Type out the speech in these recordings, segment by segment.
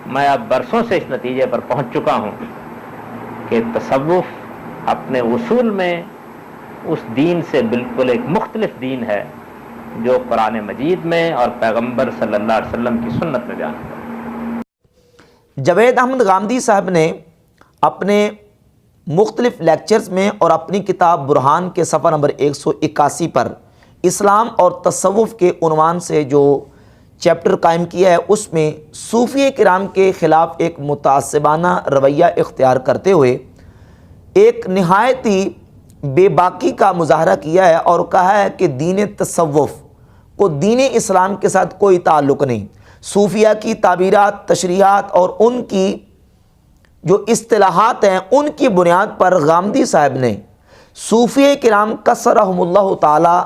میں اب برسوں سے اس نتیجے پر پہنچ چکا ہوں کہ تصوف اپنے اصول میں اس دین سے بالکل ایک مختلف دین ہے جو قرآن مجید میں اور پیغمبر صلی اللہ علیہ وسلم کی سنت میں بیان ہے۔ جاوید احمد غامدی صاحب نے اپنے مختلف لیکچرز میں اور اپنی کتاب برہان کے صفحہ نمبر 181 پر اسلام اور تصوف کے عنوان سے جو چیپٹر قائم کیا ہے، اس میں صوفیہ کرام کے خلاف ایک متعصبانہ رویہ اختیار کرتے ہوئے ایک نہایت ہی بے باکی کا مظاہرہ کیا ہے اور کہا ہے کہ دین تصوف کو دین اسلام کے ساتھ کوئی تعلق نہیں۔ صوفیہ کی تعبیرات، تشریحات اور ان کی جو اصطلاحات ہیں، ان کی بنیاد پر غامدی صاحب نے صوفیہ کرام کثرہم اللہ تعالی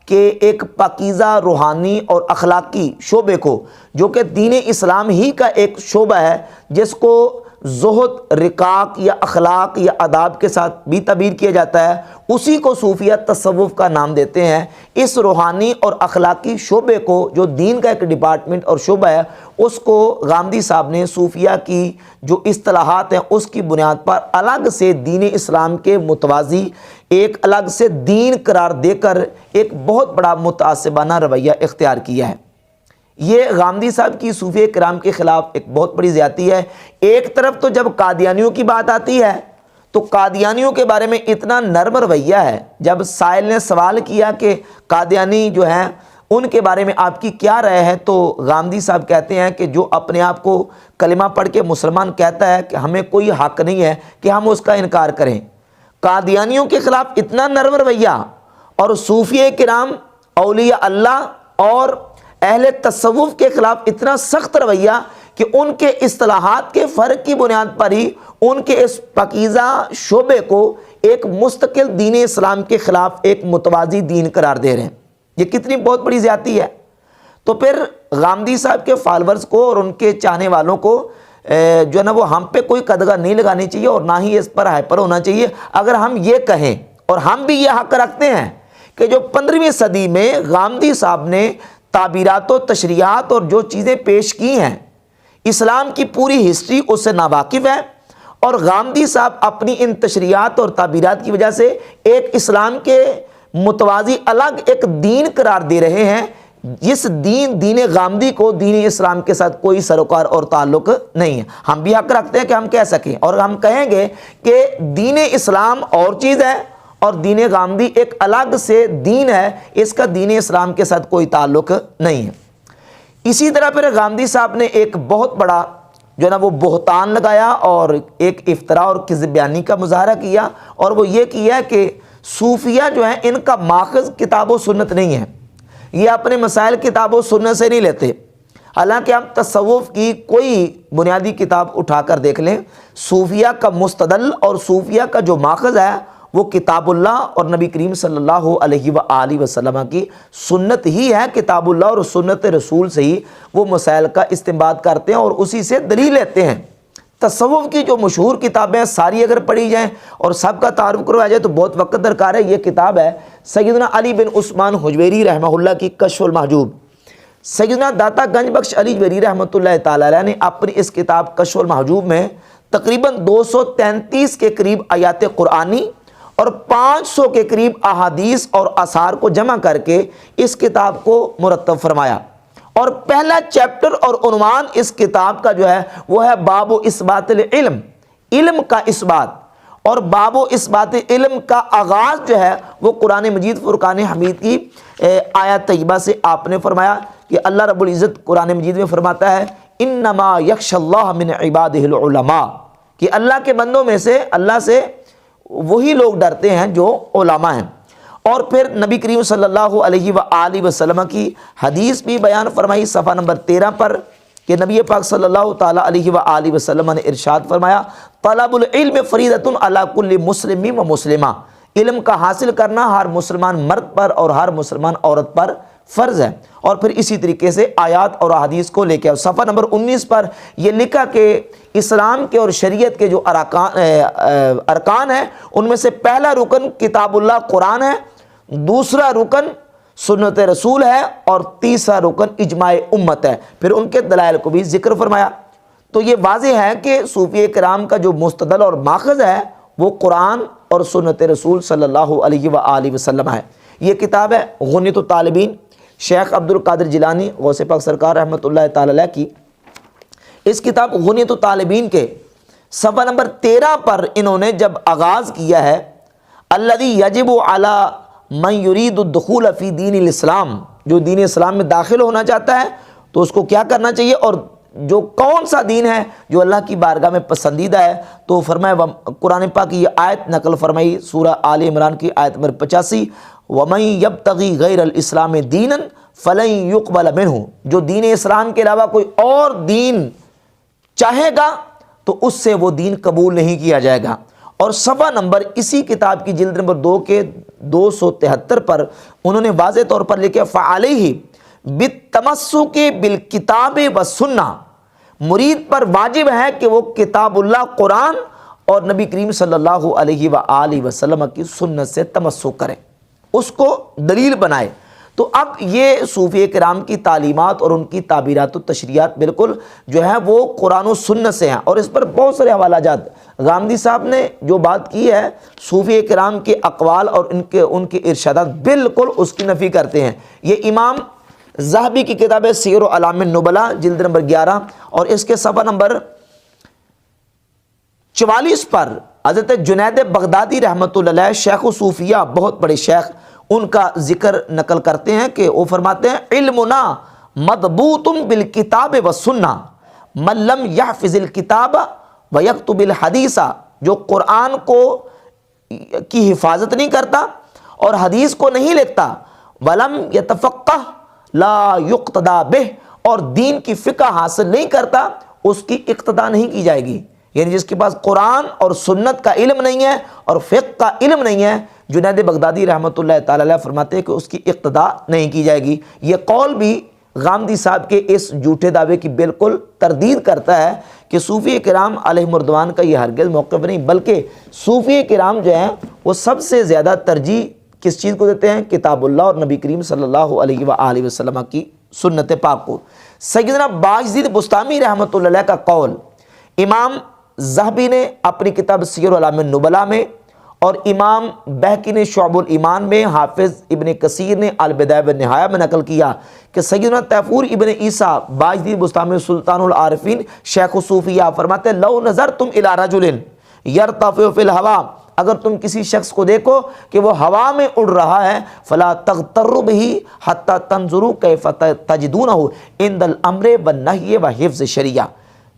کے ایک پاکیزہ روحانی اور اخلاقی شعبے کو، جو کہ دین اسلام ہی کا ایک شعبہ ہے جس کو زہد، رقاق یا اخلاق یا آداب کے ساتھ بھی تعبیر کیا جاتا ہے، اسی کو صوفیہ تصوف کا نام دیتے ہیں۔ اس روحانی اور اخلاقی شعبے کو، جو دین کا ایک ڈپارٹمنٹ اور شعبہ ہے، اس کو غامدی صاحب نے صوفیہ کی جو اصطلاحات ہیں اس کی بنیاد پر الگ سے دین اسلام کے متوازی ایک الگ سے دین قرار دے کر ایک بہت بڑا متعصبانہ رویہ اختیار کیا ہے۔ یہ غامدی صاحب کی صوفیہ کرام کے خلاف ایک بہت بڑی زیادتی ہے۔ ایک طرف تو جب قادیانیوں کی بات آتی ہے تو قادیانیوں کے بارے میں اتنا نرم رویہ ہے۔ جب سائل نے سوال کیا کہ قادیانی جو ہیں ان کے بارے میں آپ کی کیا رائے ہے، تو غامدی صاحب کہتے ہیں کہ جو اپنے آپ کو کلمہ پڑھ کے مسلمان کہتا ہے کہ ہمیں کوئی حق نہیں ہے کہ ہم اس کا انکار کریں۔ قادیانیوں کے خلاف اتنا نرم رویہ اور صوفیہ کرام، اولیاء اللہ اور اہل تصوف کے خلاف اتنا سخت رویہ کہ ان کے اصطلاحات کے فرق کی بنیاد پر ہی ان کے اس پاکیزہ شعبے کو ایک مستقل دین اسلام کے خلاف ایک متوازی دین قرار دے رہے ہیں۔ یہ کتنی بہت بڑی زیادتی ہے۔ تو پھر غامدی صاحب کے فالورز کو اور ان کے چاہنے والوں کو جو ہے نا وہ ہم پہ کوئی قدغہ نہیں لگانی چاہیے اور نہ ہی اس پر ہائپر ہونا چاہیے۔ اگر ہم یہ کہیں، اور ہم بھی یہ حق رکھتے ہیں کہ جو 15ویں صدی میں غامدی صاحب نے تعبیرات و تشریحات اور جو چیزیں پیش کی ہیں، اسلام کی پوری ہسٹری اس سے ناواقف ہے، اور غامدی صاحب اپنی ان تشریحات اور تعبیرات کی وجہ سے ایک اسلام کے متوازی الگ ایک دین قرار دے رہے ہیں، جس دین غامدی کو دین اسلام کے ساتھ کوئی سروکار اور تعلق نہیں ہے۔ ہم بھی حق رکھتے ہیں کہ ہم کہہ سکیں، اور ہم کہیں گے کہ دین اسلام اور چیز ہے اور دین غامدی ایک الگ سے دین ہے، اس کا دین اسلام کے ساتھ کوئی تعلق نہیں ہے۔ اسی طرح پھر غامدی صاحب نے ایک بہت بڑا جو ہے نا وہ بہتان لگایا اور ایک افتراء اور کذب بیانی کا مظاہرہ کیا، اور وہ یہ کیا کہ صوفیہ جو ہیں ان کا ماخذ کتاب و سنت نہیں ہے، یہ اپنے مسائل کتاب و سنت سے نہیں لیتے۔ حالانکہ ہم تصوف کی کوئی بنیادی کتاب اٹھا کر دیکھ لیں، صوفیہ کا مستدل اور صوفیہ کا جو ماخذ ہے وہ کتاب اللہ اور نبی کریم صلی اللہ علیہ وآلہ وسلم کی سنت ہی ہے۔ کتاب اللہ اور سنت رسول سے ہی وہ مسائل کا استنباط کرتے ہیں اور اسی سے دلیل لیتے ہیں۔ تصوف کی جو مشہور کتابیں ساری اگر پڑھی جائیں اور سب کا تعارف کروایا جائے تو بہت وقت درکار ہے۔ یہ کتاب ہے سیدنا علی بن عثمان حجویری رحمہ اللہ کی کشف المحجوب۔ سیدنا داتا گنج بخش علی حجویری رحمۃ اللہ تعالی علیہ نے اپنی اس کتاب کشف المحجوب میں تقریباً 233 کے قریب آیات قرآنی اور 500 کے قریب احادیث اور آثار کو جمع کر کے اس کتاب کو مرتب فرمایا، اور پہلا چیپٹر اور عنوان اس کتاب کا جو ہے وہ ہے باب اثبات العلم، علم کا اثبات، اور باب اثبات علم کا آغاز جو ہے وہ قرآن مجید فرقان حمید کی آیت طیبہ سے آپ نے فرمایا کہ اللہ رب العزت قرآن مجید میں فرماتا ہے انما یخشی اللہ من عبادہ العلماء، کہ اللہ کے بندوں میں سے اللہ سے وہی لوگ ڈرتے ہیں جو علماء ہیں۔ اور پھر نبی کریم صلی اللہ علیہ وآلہ وسلم کی حدیث بھی بیان فرمائی صفحہ نمبر 13 پر کہ نبی پاک صلی اللہ تعالی علیہ وآلہ وسلم نے ارشاد فرمایا طلب العلم فریضۃ علی کل مسلم و مسلمہ، علم کا حاصل کرنا ہر مسلمان مرد پر اور ہر مسلمان عورت پر فرض ہے۔ اور پھر اسی طریقے سے آیات اور احادیث کو لے کے صفحہ نمبر 19 پر یہ لکھا کہ اسلام کے اور شریعت کے جو ارکان ہیں ان میں سے پہلا رکن کتاب اللہ قرآن ہے، دوسرا رکن سنت رسول ہے، اور تیسرا رکن اجماع امت ہے۔ پھر ان کے دلائل کو بھی ذکر فرمایا۔ تو یہ واضح ہے کہ صوفیہ کرام کا جو مستدل اور ماخذ ہے وہ قرآن اور سنت رسول صلی اللہ علیہ وآلہ وسلم ہے۔ یہ کتاب ہے غنیۃ الطالبین، شیخ عبد القادر جیلانی غوث پاک سرکار رحمۃ اللہ تعالی علیہ کی۔ اس کتاب غنیۃ الطالبین کے صفحہ نمبر 13 پر انہوں نے جب آغاز کیا ہے الذی یجب علی من یرید الدخول فی دین الاسلام، جو دین اسلام میں داخل ہونا چاہتا ہے تو اس کو کیا کرنا چاہیے، اور جو کون سا دین ہے جو اللہ کی بارگاہ میں پسندیدہ ہے، تو فرمایا قرآن پاک کی یہ آیت نقل فرمائی سورہ آل عمران کی آیت نمبر 85، وَمَن يَبْتَغِي غَيْرَ الْإِسْلَامِ دِينًا فَلَن يُقْبَلَ مِنْهُ، جو دین اسلام کے علاوہ کوئی اور دین چاہے گا تو اس سے وہ دین قبول نہیں کیا جائے گا۔ اور صفحہ نمبر اسی کتاب کی جلد نمبر 2 کے 273 پر انہوں نے واضح طور پر لکھا فَعَلَيْهِ بِالتَّمَسُّكِ بِالْكِتَابِ وَالسُّنَّةِ، مرید پر واجب ہے کہ وہ کتاب اللہ قرآن اور نبی کریم صلی اللہ علیہ وآلہ وسلم کی سنت سے تمسک کرے، اس کو دلیل بنائے۔ تو اب یہ صوفیہ کرام کی تعلیمات اور ان کی تعبیرات و تشریحات بالکل جو ہے وہ قرآن و سنت سے ہیں، اور اس پر بہت سارے حوالہ جات غامدی صاحب نے جو بات کی ہے صوفیہ کرام کے اقوال اور ان کے ارشادات بالکل اس کی نفی کرتے ہیں۔ یہ امام ذہبی کی کتاب ہے سیر اعلام النبلاء جلد نمبر 11 اور اس کے صفحہ نمبر 44 پر حضرت جنید بغدادی رحمۃ اللہ علیہ شیخ و صوفیہ، بہت بڑے شیخ، ان کا ذکر نقل کرتے ہیں کہ وہ فرماتے ہیں علمنا مضبوط بالکتاب والسنہ من لم یحفظ الکتاب ویکتب الحدیث، جو قرآن کی حفاظت نہیں کرتا اور حدیث کو نہیں لکھتا، ولم یتفقہ لا یقتدا بہ، اور دین کی فقہ حاصل نہیں کرتا اس کی اقتدا نہیں کی جائے گی۔ یعنی جس کے پاس قرآن اور سنت کا علم نہیں ہے اور فقہ کا علم نہیں ہے، جنید بغدادی رحمۃ اللہ تعالی علیہ فرماتے ہیں کہ اس کی اقتدا نہیں کی جائے گی۔ یہ قول بھی غامدی صاحب کے اس جھوٹے دعوے کی بالکل تردید کرتا ہے کہ صوفیہ کرام علیہم رضوان کا یہ ہرگز موقف نہیں، بلکہ صوفیہ کرام جو ہیں وہ سب سے زیادہ ترجیح کس چیز کو دیتے ہیں؟ کتاب اللہ اور نبی کریم صلی اللہ علیہ وآلہ وسلم کی سنت پاک کو۔ سیدنا باجزید بستامی رحمۃ اللہ علیہ کا قول امام ذہبی نے اپنی کتاب سیر اعلام النبلاء میں، اور امام بہقی نے شعب الایمان میں، حافظ ابن کثیر نے البدایہ والنہایہ میں نقل کیا کہ سیدنا تیفور ابن عیسیٰ باجزید بستامی سلطان العارفین شیخ صوفیہ فرماتے ہیں لو نظرتم الی رجل یرتفع فی الہوا، اگر تم کسی شخص کو دیکھو کہ وہ ہوا میں اڑ رہا ہے، فلا تغتروا بہ حتی تنظروا کیف تجدونہ عند الامر والنہی وحفظ الشریعہ،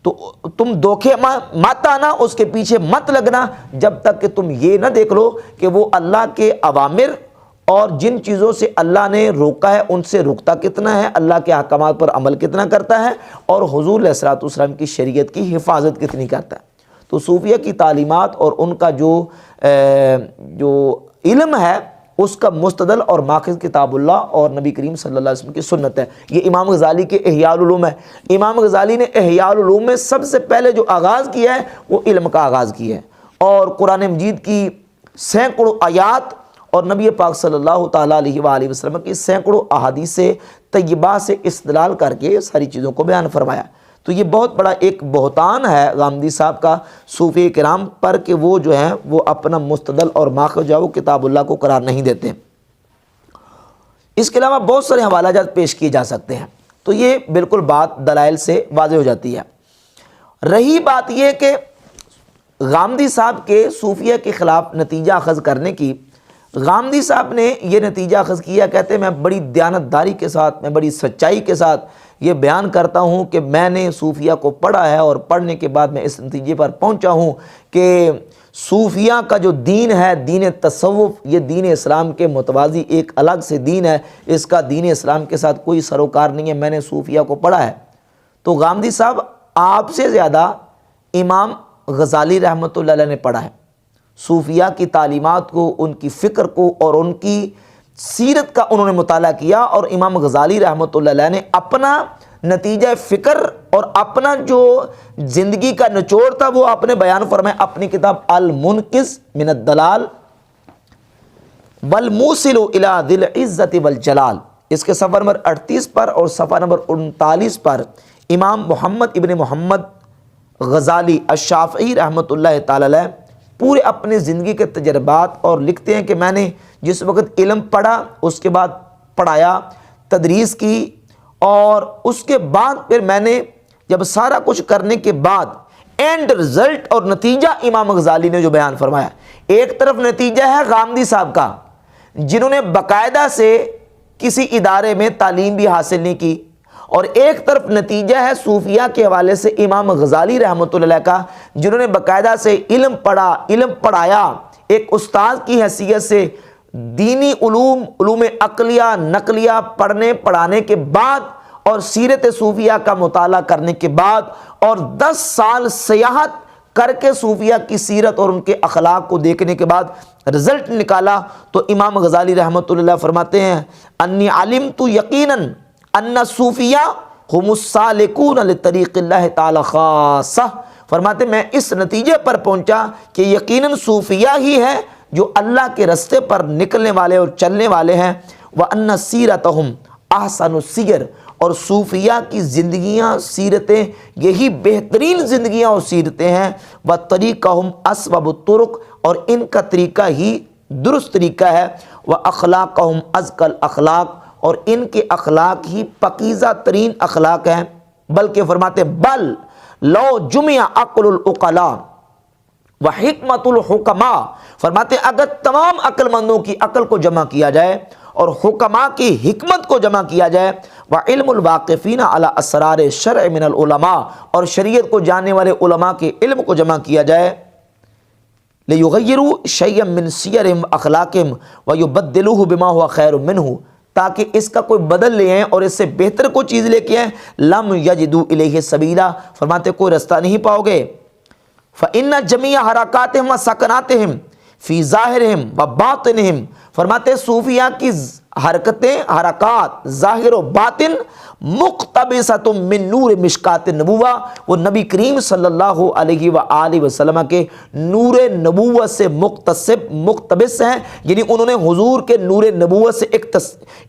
تو تم دھوکے مت آنا، اس کے پیچھے مت لگنا جب تک کہ تم یہ نہ دیکھ لو کہ وہ اللہ کے اوامر اور جن چیزوں سے اللہ نے روکا ہے ان سے رکتا کتنا ہے، اللہ کے احکامات پر عمل کتنا کرتا ہے، اور حضور علیہ الصلوۃ والسلام کی شریعت کی حفاظت کتنی کرتا ہے۔ تو صوفیہ کی تعلیمات اور ان کا جو علم ہے اس کا مستدل اور ماخذ کتاب اللہ اور نبی کریم صلی اللہ علیہ وسلم کی سنت ہے۔ یہ امام غزالی کے احیاء العلوم ہے۔ امام غزالی نے احیاء العلوم میں سب سے پہلے جو آغاز کیا ہے وہ علم کا آغاز کیا ہے، اور قرآن مجید کی سینکڑوں آیات اور نبی پاک صلی اللہ تعالیٰ علیہ وآلہ وسلم کی سینکڑوں احادیث طیبہ سے استدلال کر کے ساری چیزوں کو بیان فرمایا۔ تو یہ بہت بڑا ایک بہتان ہے غامدی صاحب کا صوفیہ کرام پر کہ وہ جو ہیں وہ اپنا مستدل اور ماخذ جو ہے وہ کتاب اللہ کو قرار نہیں دیتے۔ اس کے علاوہ بہت سارے حوالہ جات پیش کیے جا سکتے ہیں، تو یہ بالکل بات دلائل سے واضح ہو جاتی ہے۔ رہی بات یہ کہ غامدی صاحب کے صوفیہ کے خلاف نتیجہ اخذ کرنے کی، غامدی صاحب نے یہ نتیجہ اخذ کیا، کہتے ہیں میں بڑی دیانتداری کے ساتھ، میں بڑی سچائی کے ساتھ یہ بیان کرتا ہوں کہ میں نے صوفیہ کو پڑھا ہے، اور پڑھنے کے بعد میں اس نتیجے پر پہنچا ہوں کہ صوفیہ کا جو دین ہے، دین تصوف، یہ دین اسلام کے متوازی ایک الگ سے دین ہے، اس کا دین اسلام کے ساتھ کوئی سروکار نہیں ہے، میں نے صوفیہ کو پڑھا ہے۔ تو غامدی صاحب آپ سے زیادہ امام غزالی رحمۃ اللہ علیہ نے پڑھا ہے، صوفیہ کی تعلیمات کو، ان کی فکر کو اور ان کی سیرت کا انہوں نے مطالعہ کیا، اور امام غزالی رحمۃ اللہ علیہ نے اپنا نتیجہ فکر اور اپنا جو زندگی کا نچوڑ تھا وہ اپنے بیان فرمائے اپنی کتاب المنقذ من الضلال والموصل الی ذی العزۃ والجلال، اس کے صفحہ نمبر 38 پر اور صفحہ نمبر 39 پر امام محمد ابن محمد غزالی الشافعی رحمۃ اللہ تعالی علیہ پورے اپنی زندگی کے تجربات اور لکھتے ہیں کہ میں نے جس وقت علم پڑھا، اس کے بعد پڑھایا، تدریس کی، اور اس کے بعد پھر میں نے جب سارا کچھ کرنے کے بعد اینڈ رزلٹ اور نتیجہ امام غزالی نے جو بیان فرمایا، ایک طرف نتیجہ ہے غامدی صاحب کا جنہوں نے باقاعدہ سے کسی ادارے میں تعلیم بھی حاصل نہیں کی، اور ایک طرف نتیجہ ہے صوفیہ کے حوالے سے امام غزالی رحمۃ اللہ علیہ کا جنہوں نے باقاعدہ سے علم پڑھا، علم پڑھایا، ایک استاد کی حیثیت سے دینی علوم عقلیہ نقلیہ پڑھنے پڑھانے کے بعد اور سیرت صوفیہ کا مطالعہ کرنے کے بعد اور 10 سال سیاحت کر کے صوفیہ کی سیرت اور ان کے اخلاق کو دیکھنے کے بعد رزلٹ نکالا، تو امام غزالی رحمۃ اللہ فرماتے ہیں انی علمت یقیناً ان صوفیہ ہم السالکون لطریق اللہ تعالی خاصہ، فرماتے میں اس نتیجے پر پہنچا کہ یقیناً صوفیہ ہی ہے جو اللہ کے رستے پر نکلنے والے اور چلنے والے ہیں، وَأَنَّ سِيرَتَهُمْ احسن السیر، اور صوفیہ کی زندگیاں سیرتیں یہی بہترین زندگیاں اور سیرتیں ہیں، وَطَرِيقَهُمْ أَصْوَبُ الطُّرُقِ، اور ان کا طریقہ ہی درست طریقہ ہے، وَأَخْلَاقَهُمْ أَزْكَى الْأَخْلَاقِ، اور ان کے اخلاق ہی پاکیزہ ترین اخلاق ہیں، بلکہ فرماتے بل لو جمع عقل العقلاء وحکمت الحکماء، فرماتے اگر تمام عقل مندوں کی عقل کو جمع کیا جائے اور حکماء کی حکمت کو جمع کیا جائے، وعلم الواقفین علی اسرار الشرع من العلماء، اور شریعت کو جاننے والے علماء کے علم کو جمع کیا جائے، لیغیروا شیئا من سیرہم اخلاقہم ویبدلوہ بما ہوا خیر منہ، تاکہ اس کا کوئی بدل لے آئیں اور اس سے بہتر کوئی چیز لے کے آئیں، لم یجدوا الیہ سبیلا، فرماتے کوئی رستہ نہیں پاؤ گے، فإن جميع حرکاتہم و سکناتہم فی ظاہرہم و باطنہم، فرماتے صوفیہ کی حرکتیں حرکات ظاہر و باطن مقتبسۃ من نور مشکات النبوہ، وہ نبی کریم صلی اللہ علیہ وآلہ وسلم کے نور نبوت سے مقتبس ہیں، یعنی انہوں نے حضور کے نور نبوت سے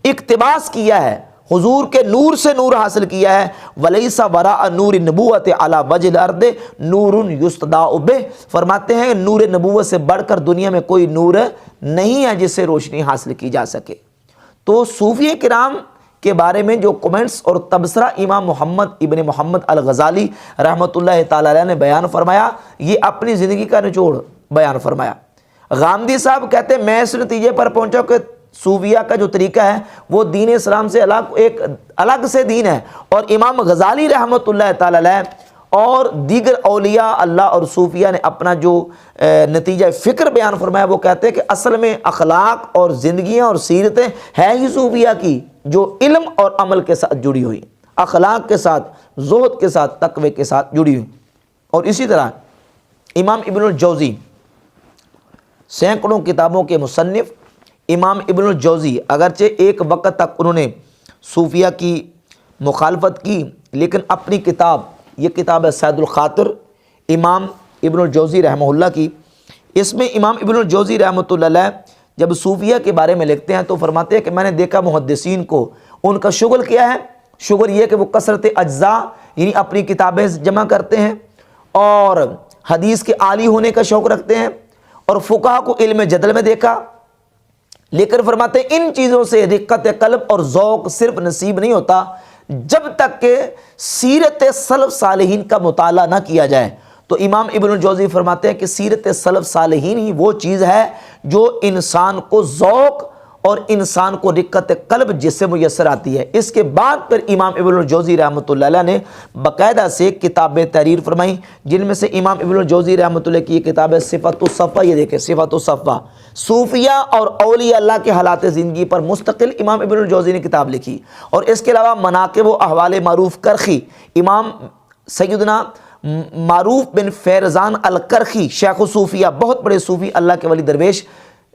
اقتباس کیا ہے، حضور کے نور سے نور حاصل کیا ہے، ولیس وراء نور نبوت علی وجہ الارض نور یستداء بہ، فرماتے ہیں نور نبوت سے بڑھ کر دنیا میں کوئی نور نہیں ہے جس سے روشنی حاصل کی جا سکے۔ تو صوفیہ کرام کے بارے میں جو کمنٹس اور تبصرہ امام محمد ابن محمد الغزالی رحمۃ اللہ تعالی علیہ نے بیان فرمایا، یہ اپنی زندگی کا نچوڑ بیان فرمایا۔ غامدی صاحب کہتے ہیں میں اس نتیجے پر پہنچا کہ صوفیہ کا جو طریقہ ہے وہ دین اسلام سے ایک الگ سے دین ہے، اور امام غزالی رحمۃ اللہ تعالی علیہ اور دیگر اولیاء اللہ اور صوفیہ نے اپنا جو نتیجہ فکر بیان فرمایا، وہ کہتے ہیں کہ اصل میں اخلاق اور زندگیاں اور سیرتیں ہیں ہی صوفیہ کی جو علم اور عمل کے ساتھ جڑی ہوئی، اخلاق کے ساتھ، زہد کے ساتھ، تقوی کے ساتھ جڑی ہوئی۔ اور اسی طرح امام ابن الجوزی سینکڑوں کتابوں کے مصنف امام ابن الجوزی، اگرچہ ایک وقت تک انہوں نے صوفیہ کی مخالفت کی، لیکن اپنی کتاب، یہ کتاب ہے سید الخاطر امام ابن الجوزی رحمہ اللہ کی، اس میں امام ابن الجوزی رحمۃ اللہ علیہ جب صوفیہ کے بارے میں لکھتے ہیں تو فرماتے ہیں کہ میں نے دیکھا محدثین کو ان کا شغل کیا ہے، شغل یہ کہ وہ کثرت اجزاء یعنی اپنی کتابیں جمع کرتے ہیں اور حدیث کے عالی ہونے کا شوق رکھتے ہیں، اور فقہا کو علم جدل میں دیکھا، لیکن فرماتے ہیں ان چیزوں سے رقت قلب اور ذوق صرف نصیب نہیں ہوتا جب تک کہ سیرت سلف صالحین کا مطالعہ نہ کیا جائے۔ تو امام ابن الجوزی فرماتے ہیں کہ سیرت سلف صالحین ہی وہ چیز ہے جو انسان کو ذوق اور انسان کو رقت قلب جس سے میسر آتی ہے۔ اس کے بعد پھر امام ابن الجوزی رحمۃ اللہ علیہ نے باقاعدہ سے کتابیں تحریر فرمائیں، جن میں سے امام ابن الجوزی رحمۃ اللہ کی یہ کتاب ہے صفۃ الصفوہ، یہ دیکھیں صفۃ الصفوہ، صوفیہ اور اولیاء اللہ کے حالات زندگی پر مستقل امام ابن الجوزی نے کتاب لکھی۔ اور اس کے علاوہ مناقب و احوال معروف کرخی، امام سیدنا معروف بن فیضان الکرخی شیخ صوفیہ، بہت بڑے صوفی اللہ کے ولی درویش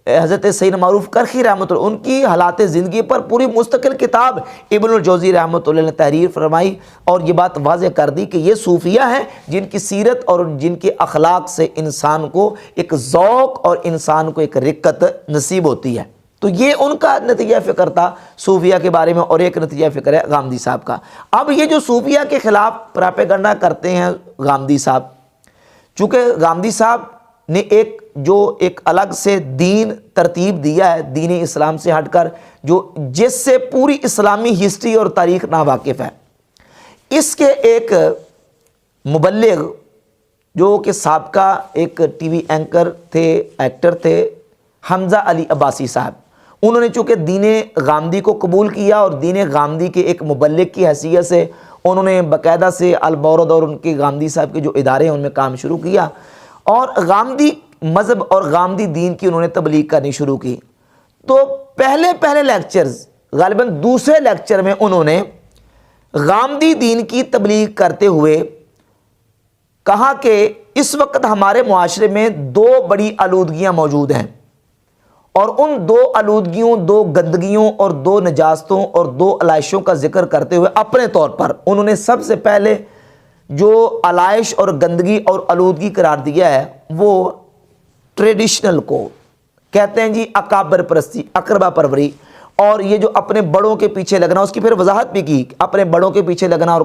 حضرت سیدنا معروف کرخی رحمۃ اللہ، ان کی حالات زندگی پر پوری مستقل کتاب ابن الجوزی رحمۃ اللہ نے تحریر فرمائی، اور یہ بات واضح کر دی کہ یہ صوفیہ ہیں جن کی سیرت اور جن کے اخلاق سے انسان کو ایک ذوق اور انسان کو ایک رقت نصیب ہوتی ہے۔ تو یہ ان کا نتیجہ فکر تھا صوفیہ کے بارے میں، اور ایک نتیجہ فکر ہے غامدی صاحب کا۔ اب یہ جو صوفیہ کے خلاف پراپیگنڈا کرتے ہیں غامدی صاحب، چونکہ غامدی صاحب نے ایک الگ سے دین ترتیب دیا ہے دین اسلام سے ہٹ کر، جس سے پوری اسلامی ہسٹری اور تاریخ ناواقف ہے۔ اس کے ایک مبلغ جو کہ سابقہ ایک ٹی وی اینکر تھے، ایکٹر تھے، حمزہ علی عباسی صاحب، انہوں نے چونکہ دین غامدی کو قبول کیا اور دین غامدی کے ایک مبلغ کی حیثیت سے انہوں نے باقاعدہ سے البورد اور ان کے غامدی صاحب کے جو ادارے ہیں ان میں کام شروع کیا، اور غامدی مذہب اور غامدی دین کی انہوں نے تبلیغ کرنی شروع کی۔ تو پہلے لیکچرز، غالباً دوسرے لیکچر میں انہوں نے غامدی دین کی تبلیغ کرتے ہوئے کہا کہ اس وقت ہمارے معاشرے میں دو بڑی آلودگیاں موجود ہیں، اور ان دو آلودگیوں، دو گندگیوں اور دو نجاستوں اور دو علائشوں کا ذکر کرتے ہوئے اپنے طور پر انہوں نے سب سے پہلے جو علائش اور گندگی اور آلودگی قرار دیا ہے وہ ٹریڈیشنل کو کہتے ہیں جی، اکابر پرستی، اقربا پروری، اور یہ جو اپنے بڑوں کے پیچھے لگنا، اس کی پھر وضاحت بھی کی، اپنے بڑوں کے پیچھے لگنا اور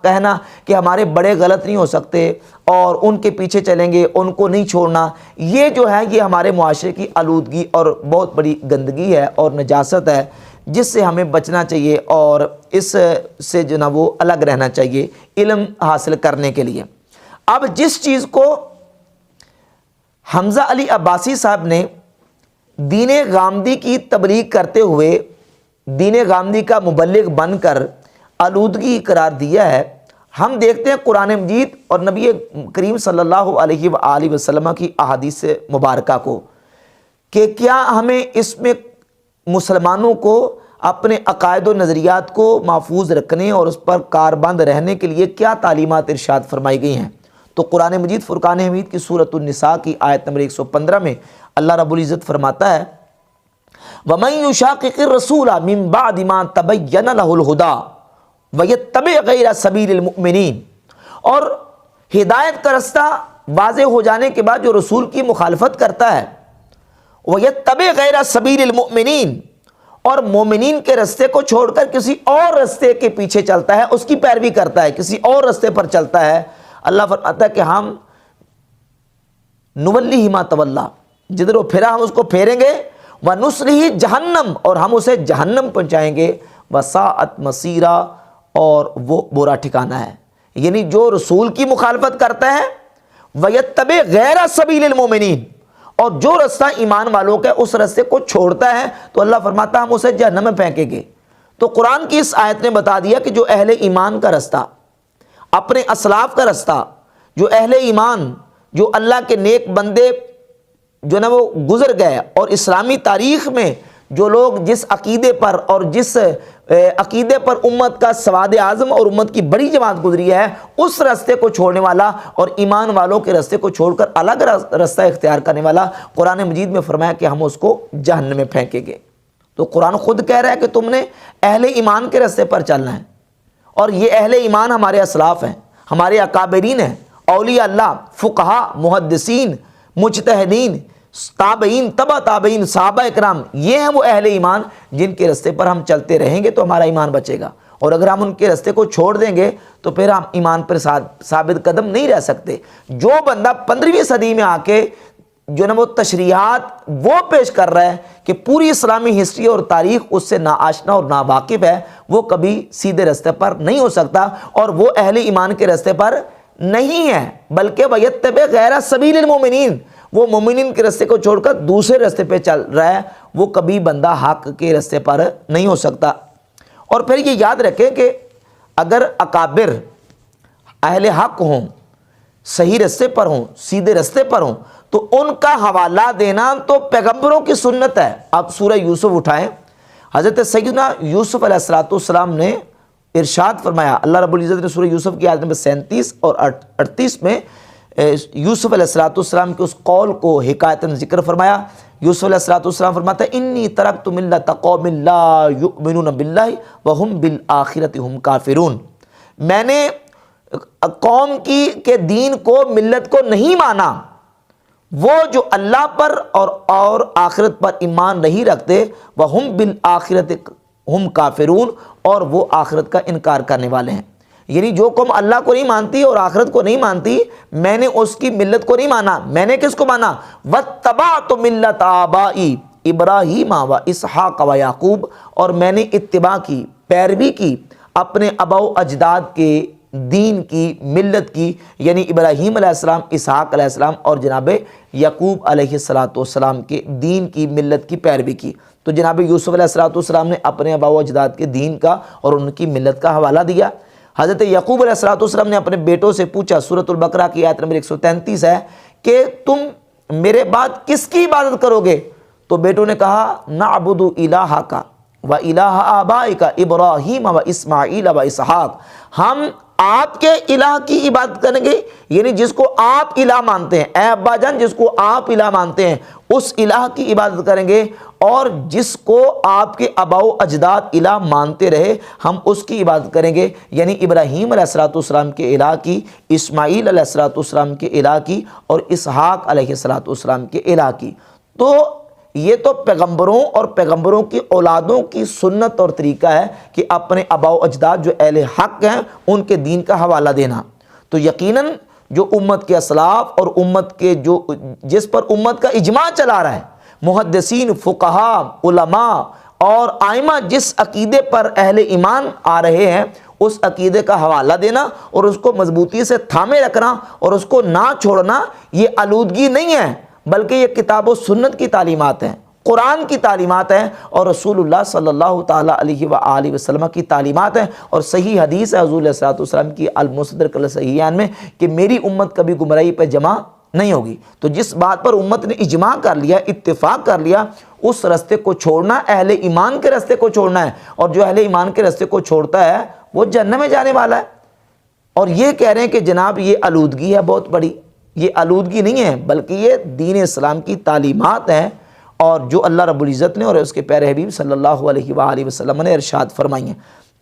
کہنا کہ ہمارے بڑے غلط نہیں ہو سکتے اور ان کے پیچھے چلیں گے، ان کو نہیں چھوڑنا، یہ جو ہے یہ ہمارے معاشرے کی آلودگی اور بہت بڑی گندگی ہے اور نجاست ہے، جس سے ہمیں بچنا چاہیے اور اس سے جو نا وہ الگ رہنا چاہیے علم حاصل کرنے کے لیے۔ اب جس چیز کو حمزہ علی عباسی صاحب نے دین غامدی کی تبلیغ کرتے ہوئے دین غامدی کا مبلغ بن کر آلودگی قرار دیا ہے، ہم دیکھتے ہیں قرآن مجید اور نبی کریم صلی اللہ علیہ وآلہ وسلم کی احادیث مبارکہ کو، کہ کیا ہمیں اس میں مسلمانوں کو اپنے عقائد و نظریات کو محفوظ رکھنے اور اس پر کاربند رہنے کے لیے کیا تعلیمات ارشاد فرمائی گئی ہیں۔ تو قرآن مجید فرقان حمید کی سورۃ النساء کی آیت نمبر 115 میں اللہ رب العزت فرماتا ہے وَمَن يُشَاقِقِ الرَّسُولَ مِن بَعْدِ مَا تَبَيَّنَ لَهُ الْهُدَى وَيَتَّبِعْ غَيْرَ سَبِيلِ الْمُؤْمِنِينَ، اور ہدایت کا رستہ واضح ہو جانے کے بعد جو رسول کی مخالفت کرتا ہے، وَيَتَّبِعْ غَيْرَ سَبِيلِ الْمُؤْمِنِينَ، اور مومنین کے رستے کو چھوڑ کر کسی اور رستے کے پیچھے چلتا ہے، اس کی پیروی کرتا ہے، کسی اور رستے پر چلتا ہے، اللہ فرماتا ہے کہ ہم نُوَلِّهِ مَا تَوَلَّى، جدھر وہ پھرا ہم اس کو پھیریں گے، وَنُصْلِهِ جہنم، اور ہم اسے جہنم پہنچائیں گے، وَسَاءَتْ مَصِيرًا، اور وہ برا ٹھکانہ ہے۔ یعنی جو رسول کی مخالفت کرتا ہے، وَيَتَّبِعْ غَيْرَ سَبِيلِ الْمُؤْمِنِينَ، اور جو رستہ ایمان والوں کا اس رستے کو چھوڑتا ہے تو اللہ فرماتا ہے ہم اسے جہنم میں پھینکیں گے۔ تو قرآن کی اس آیت نے بتا دیا کہ جو اہل ایمان کا رستہ، اپنے اسلاف کا رستہ، جو اہل ایمان، جو اللہ کے نیک بندے جو نا وہ گزر گئے، اور اسلامی تاریخ میں جو لوگ جس عقیدے پر اور جس عقیدے پر امت کا سواد اعظم اور امت کی بڑی جماعت گزری ہے، اس رستے کو چھوڑنے والا اور ایمان والوں کے رستے کو چھوڑ کر الگ رستہ اختیار کرنے والا، قرآن مجید میں فرمایا کہ ہم اس کو جہنم میں پھینکیں گے۔ تو قرآن خود کہہ رہا ہے کہ تم نے اہل ایمان کے رستے پر چلنا ہے، اور یہ اہل ایمان ہمارے اسلاف ہیں، ہمارے اکابرین ہیں، اولیاء اللہ، فقہا، محدثین، مجتہدین، تابعین، تبع تابعین، صحابہ اکرام، یہ ہیں وہ اہل ایمان جن کے رستے پر ہم چلتے رہیں گے تو ہمارا ایمان بچے گا، اور اگر ہم ان کے رستے کو چھوڑ دیں گے تو پھر ہم ایمان پر ثابت قدم نہیں رہ سکتے۔ جو بندہ 15ویں صدی میں آ کے جو نا وہ تشریحات وہ پیش کر رہا ہے کہ پوری اسلامی ہسٹری اور تاریخ اس سے ناآشنا اور ناواقف ہے، وہ کبھی سیدھے رستے پر نہیں ہو سکتا، اور وہ اہل ایمان کے رستے پر نہیں ہے، بلکہ وَيَتَّبِعْ غَيْرَ سَبِيلِ الْمُؤْمِنِينَ، وہ مومنین کے رستے کو چھوڑ کر دوسرے رستے پہ چل رہا ہے، وہ کبھی بندہ حق کے رستے پر نہیں ہو سکتا۔ اور پھر یہ یاد رکھیں کہ اگر اکابر اہل حق ہوں، صحیح رستے پر ہوں، سیدھے رستے پر ہوں، تو ان کا حوالہ دینا تو پیغمبروں کی سنت ہے۔ اب سورہ یوسف اٹھائیں، حضرت سیدنا یوسف علیہ السلام نے ارشاد فرمایا، اللہ رب العزت نے سورہ یوسف کی آیت نمبر 37 اور 38 میں یوسف علیہ السلام کے اس قول کو حکایتاً ذکر فرمایا۔ یوسف علیہ السلام فرماتا ہے انی ترکت ملۃ قوم لا یؤمنون باللہ وہم بالآخرۃ ہم کافرون، میں نے قوم کے دین کو، ملت کو نہیں مانا، وہ جو اللہ پر اور آخرت پر ایمان نہیں رکھتے، وَهُمْ بِالْآخِرَةِ ہم کافرون، اور وہ آخرت کا انکار کرنے والے ہیں۔ یعنی جو قوم اللہ کو نہیں مانتی اور آخرت کو نہیں مانتی، میں نے اس کی ملت کو نہیں مانا، میں نے کس کو مانا؟ وَاتَّبَعْتُ مِلَّةَ آبَائِي ابراہیم و اسحاق و یعقوب، اور میں نے اتباع کی، پیروی کی اپنے آباء و اجداد کے دین کی، ملت کی، یعنی ابراہیم علیہ السلام، اسحاق علیہ السلام اور جناب یعقوب علیہ السلام کے دین کی، ملت کی پیروی کی۔ تو جناب یوسف علیہ السلام نے اپنے آباء و اجداد کے دین کا اور ان کی ملت کا حوالہ دیا۔ حضرت یعقوب علیہ السلام نے اپنے بیٹوں سے پوچھا، سورۃ البقرہ کی آیت نمبر 133 ہے کہ تم میرے بعد کس کی عبادت کرو گے؟ تو بیٹوں نے کہا نعبد الہک و الہ آبائک ابراہیم و اسماعیل و اسحاق، ہم آپ کے الہ کی عبادت کریں گے، یعنی جس کو آپ الہ مانتے ہیں، اے ابا جان جس کو آپ الہ مانتے ہیں اس الہ کی عبادت کریں گے، اور جس کو آپ کے آباء و اجداد الہ مانتے رہے ہم اس کی عبادت کریں گے، یعنی ابراہیم علیہ السلام کے الہ کی، اسماعیل علیہ السلام کے الہ کی، اور اسحاق علیہ السلام کے الہ کی۔ تو یہ تو پیغمبروں اور پیغمبروں کی اولادوں کی سنت اور طریقہ ہے کہ اپنے آباء و اجداد جو اہل حق ہیں ان کے دین کا حوالہ دینا۔ تو یقیناً جو امت کے اسلاف اور امت کے جس پر امت کا اجماع چلا رہا ہے، محدثین، فقہاء، علماء اور ائمہ جس عقیدے پر اہل ایمان آ رہے ہیں، اس عقیدے کا حوالہ دینا اور اس کو مضبوطی سے تھامے رکھنا اور اس کو نہ چھوڑنا، یہ آلودگی نہیں ہے، بلکہ یہ کتاب و سنت کی تعلیمات ہیں، قرآن کی تعلیمات ہیں، اور رسول اللہ صلی اللہ تعالیٰ علیہ وآلہ وسلم کی تعلیمات ہیں، اور صحیح حدیث ہے حضور علیہ السلام کی المستدرک الصحیحین میں کہ میری امت کبھی گمراہی پہ جمع نہیں ہوگی۔ تو جس بات پر امت نے اجماع کر لیا، اتفاق کر لیا، اس رستے کو چھوڑنا اہل ایمان کے رستے کو چھوڑنا ہے، اور جو اہل ایمان کے رستے کو چھوڑتا ہے وہ جہنم میں جانے والا ہے۔ اور یہ کہہ رہے ہیں کہ جناب یہ آلودگی ہے بہت بڑی، یہ آلودگی نہیں ہے بلکہ یہ دین اسلام کی تعلیمات ہیں، اور جو اللہ رب العزت نے اور اس کے پیارے حبیب صلی اللہ علیہ وآلہ وسلم نے ارشاد فرمائی ہیں۔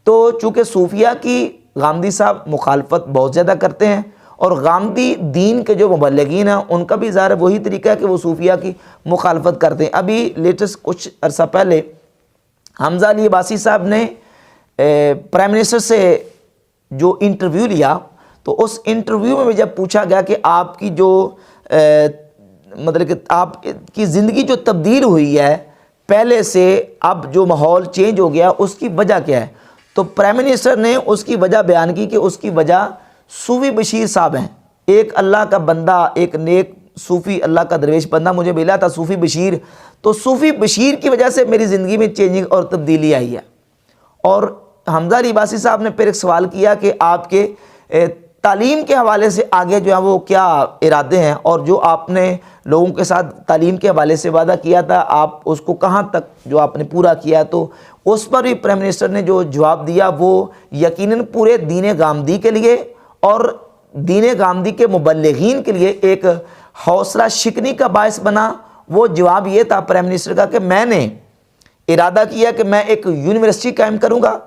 تو چونکہ صوفیہ کی غامدی صاحب مخالفت بہت زیادہ کرتے ہیں، اور غامدی دین کے جو مبلغین ہیں ان کا بھی ظاہر وہی طریقہ ہے کہ وہ صوفیہ کی مخالفت کرتے ہیں۔ ابھی لیٹسٹ کچھ عرصہ پہلے حمزہ علی عباسی صاحب نے پرائم منسٹر سے جو انٹرویو لیا، تو اس انٹرویو میں جب پوچھا گیا کہ آپ کی جو مطلب کہ آپ کی زندگی جو تبدیل ہوئی ہے پہلے سے، اب جو ماحول چینج ہو گیا، اس کی وجہ کیا ہے؟ تو پرائم منسٹر نے اس کی وجہ بیان کی کہ اس کی وجہ صوفی بشیر صاحب ہیں۔ ایک اللہ کا بندہ، ایک نیک صوفی اللہ کا درویش بندہ مجھے ملا تھا، صوفی بشیر، تو صوفی بشیر کی وجہ سے میری زندگی میں چینجنگ اور تبدیلی آئی ہے۔ اور حمزہ علی عباسی صاحب نے پھر ایک سوال کیا کہ آپ کے تعلیم کے حوالے سے آگے جو ہے وہ کیا ارادے ہیں، اور جو آپ نے لوگوں کے ساتھ تعلیم کے حوالے سے وعدہ کیا تھا آپ اس کو کہاں تک جو آپ نے پورا کیا؟ تو اس پر بھی پرائم منسٹر نے جو جواب دیا وہ یقیناً پورے دین غامدی کے لیے اور دین غامدی کے مبلغین کے لیے ایک حوصلہ شکنی کا باعث بنا۔ وہ جواب یہ تھا پرائم منسٹر کا کہ میں نے ارادہ کیا کہ میں ایک یونیورسٹی قائم کروں گا،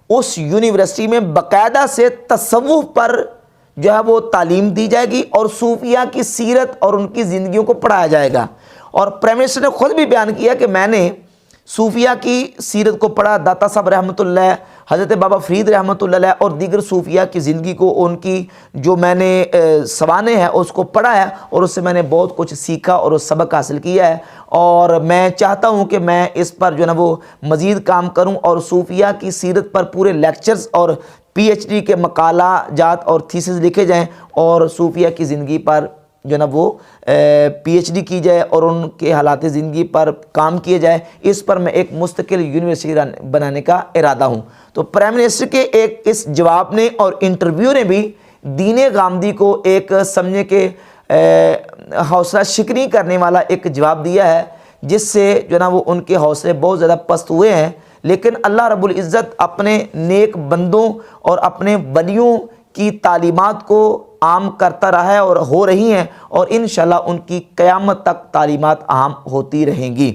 اس یونیورسٹی میں باقاعدہ سے تصوف پر جو ہے وہ تعلیم دی جائے گی اور صوفیہ کی سیرت اور ان کی زندگیوں کو پڑھایا جائے گا۔ اور پرائم منسٹر نے خود بھی بیان کیا کہ میں نے صوفیہ کی سیرت کو پڑھا، داتا صاحب رحمۃ اللہ، حضرت بابا فرید رحمۃ اللہ علیہ اور دیگر صوفیہ کی زندگی کو، ان کی جو میں نے سوانح ہے اس کو پڑھا ہے، اور اس سے میں نے بہت کچھ سیکھا اور اس سبق حاصل کیا ہے، اور میں چاہتا ہوں کہ میں اس پر جو ہے وہ مزید کام کروں، اور صوفیہ کی سیرت پر پورے لیکچرز اور PhD کے مقالہ جات اور تھیسز لکھے جائیں، اور صوفیہ کی زندگی پر جو نا وہ PhD کی جائے اور ان کے حالات زندگی پر کام کیے جائے۔ اس پر میں ایک مستقل یونیورسٹی بنانے کا ارادہ ہوں۔ تو پرائم منسٹر کے ایک اس جواب نے اور انٹرویو نے بھی دین غامدی کو ایک سمجھے کہ حوصلہ شکنی کرنے والا ایک جواب دیا ہے، جس سے جو نا وہ ان کے حوصلے بہت زیادہ پست ہوئے ہیں۔ لیکن اللہ رب العزت اپنے نیک بندوں اور اپنے ولیوں کی تعلیمات کو عام کرتا رہا ہے اور ہو رہی ہیں، اور انشاءاللہ ان کی قیامت تک تعلیمات عام ہوتی رہیں گی۔